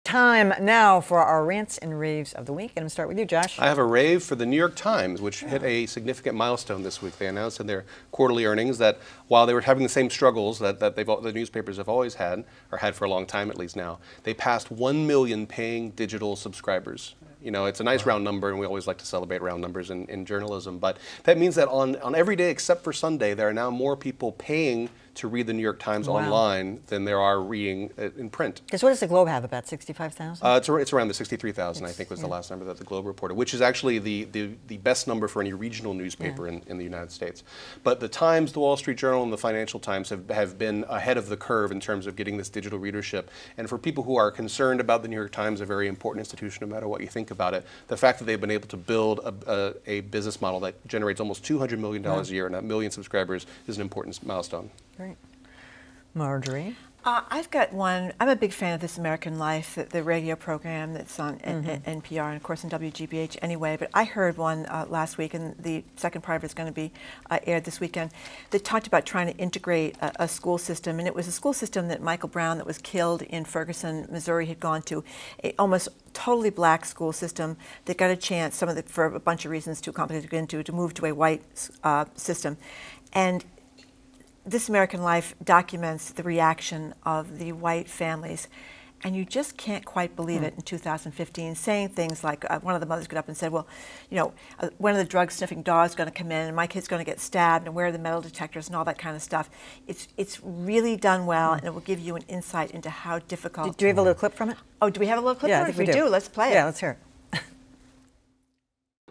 Time now for our rants and raves of the week. And I'm going to start with you, Josh. I have a rave for the New York Times, which hit a significant milestone this week. They announced in their quarterly earnings that while they were having the same struggles that the newspapers have always had, or had for a long time at least now, they passed 1 million paying digital subscribers. You know, it's a nice round number, and we always like to celebrate round numbers in journalism. But that means that on every day except for Sunday, there are now more people paying to read the New York Times online than there are reading in print. Because what does the Globe have, about 65,000? It's around the 63,000, I think was the last number that the Globe reported, which is actually the best number for any regional newspaper in the United States. But the Times, the Wall Street Journal, and the Financial Times have been ahead of the curve in terms of getting this digital readership. And for people who are concerned about the New York Times, a very important institution no matter what you think about it, the fact that they've been able to build a business model that generates almost $200 million a year and 1 million subscribers is an important milestone. Great. Marjorie? I've got one. I'm a big fan of This American Life, the radio program that's on NPR and, of course, on WGBH anyway. But I heard one last week, and the second part of it is going to be aired this weekend, that talked about trying to integrate a school system. And it was a school system that Michael Brown, that was killed in Ferguson, Missouri, had gone to, a almost totally black school system that got a chance, for a bunch of reasons too complicated to get into, to move to a white system. And This American Life documents the reaction of the white families, and you just can't quite believe it in 2015, saying things like, one of the mothers got up and said, well, you know, one of the drug-sniffing dogs is going to come in, and my kid's going to get stabbed, and where are the metal detectors, and all that kind of stuff. It's really done well, and it will give you an insight into how difficult. Do we have a little clip from it? Oh, do we have a little clip from it? If we do, let's play it. Yeah, let's hear it.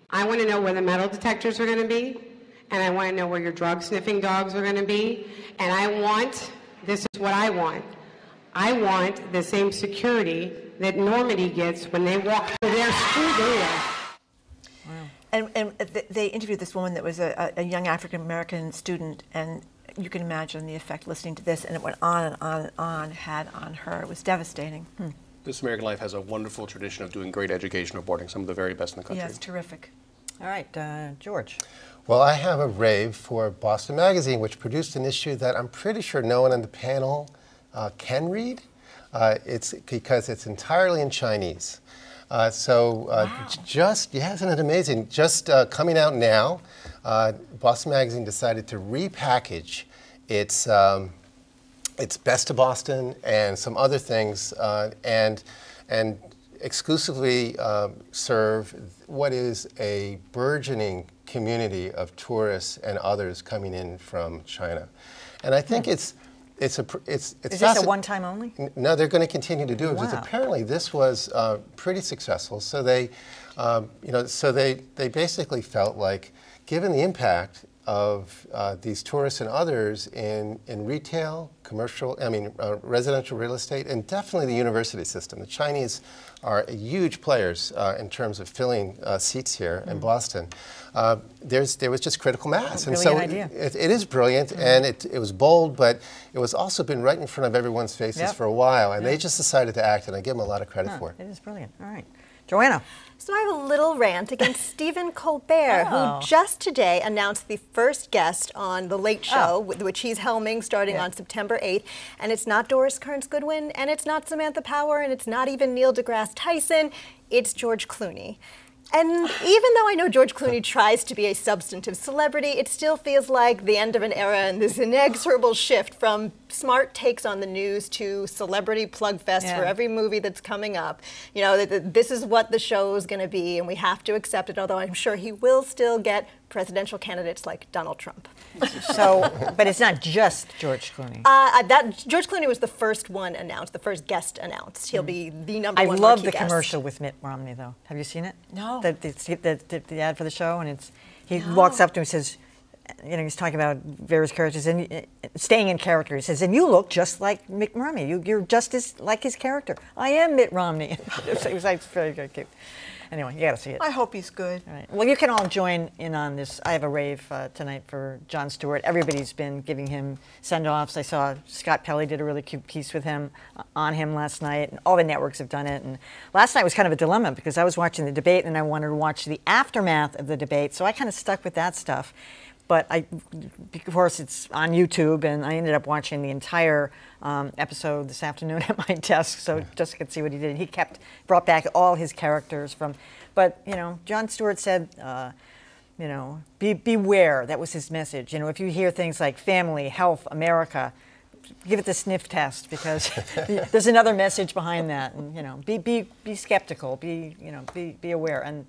I want to know where the metal detectors are going to be. And I want to know where your drug-sniffing dogs are going to be. And this is what I want. I want the same security that Normandy gets when they walk through their school door. Wow. And they interviewed this woman that was a young African-American student, and you can imagine the effect listening to this, and it went on and on and on, had on her. It was devastating. This American Life has a wonderful tradition of doing great educational reporting, some of the very best in the country. Yeah, it's terrific. All right, George. Well, I have a rave for Boston Magazine, which produced an issue that I'm pretty sure no one on the panel can read. It's because it's entirely in Chinese. Wow. Isn't it amazing? Just coming out now, Boston Magazine decided to repackage its Best of Boston and some other things, and exclusively serve what is a burgeoning community of tourists and others coming in from China. And I think it's Is this a one-time only? No, they're going to continue to do it because apparently this was pretty successful. So they, they basically felt like, given the impact of these tourists and others in retail, commercial, residential real estate, and definitely the university system. The Chinese are huge players in terms of filling seats here in Boston. There was just critical mass. And so idea. It is brilliant, and it was bold, but it was also been right in front of everyone's faces for a while, and they just decided to act, and I give them a lot of credit for it. It is brilliant. All right. Joanna. So I have a little rant against Stephen Colbert, who just today announced the first guest on The Late Show, which he's helming starting on September 8th. And it's not Doris Kearns Goodwin, and it's not Samantha Power, and it's not even Neil deGrasse Tyson. It's George Clooney. And even though I know George Clooney tries to be a substantive celebrity, it still feels like the end of an era and this inexorable shift from smart takes on the news to celebrity plug fest for every movie that's coming up. You know, this is what the show is going to be, and we have to accept it, although I'm sure he will still get presidential candidates like Donald Trump. But it's not just George Clooney. George Clooney was the first one announced, the first guest announced. He'll be the number one I love marquee the commercial with Mitt Romney, though. Have you seen it? No. The ad for the show, and he walks up to him and says, you know, he's talking about various characters and staying in character. He says, and you look just like Mitt Romney. You're just like his character. I am Mitt Romney. It was like very, very cute. Anyway, you got to see it. I hope he's good. All right. Well, you can all join in on this. I have a rave tonight for Jon Stewart. Everybody's been giving him send-offs. I saw Scott Pelley did a really cute piece with him on him last night, and all the networks have done it. And last night was kind of a dilemma because I was watching the debate and I wanted to watch the aftermath of the debate, so I kind of stuck with that stuff. But of course, it's on YouTube, and I ended up watching the entire episode this afternoon at my desk, so just could see what he did. He brought back all his characters from, but you know, Jon Stewart said, you know, beware. That was his message. You know, if you hear things like family, health, America, give it the sniff test, because there's another message behind that. And you know, be skeptical. Be aware. And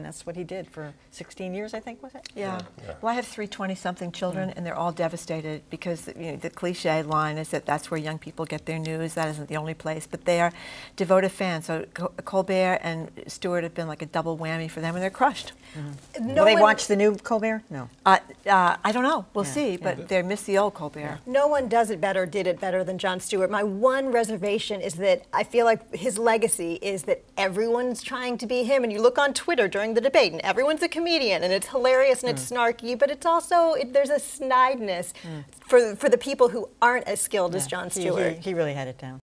that's what he did for 16 years, I think, was it? Yeah. Well, I have 3 20-something children, and they're all devastated because you know, the cliche line is that that's where young people get their news. That isn't the only place, but they are devoted fans. So Colbert and Stewart have been like a double whammy for them, and they're crushed. Will they watch the new Colbert? No. I don't know. We'll see, but they miss the old Colbert. No one did it better than Jon Stewart. My one reservation is that I feel like his legacy is that everyone's trying to be him, and you look on Twitter during the debate, and everyone's a comedian, and it's hilarious and it's snarky, but it's also, there's a snideness for the people who aren't as skilled as Jon Stewart. He really had it down.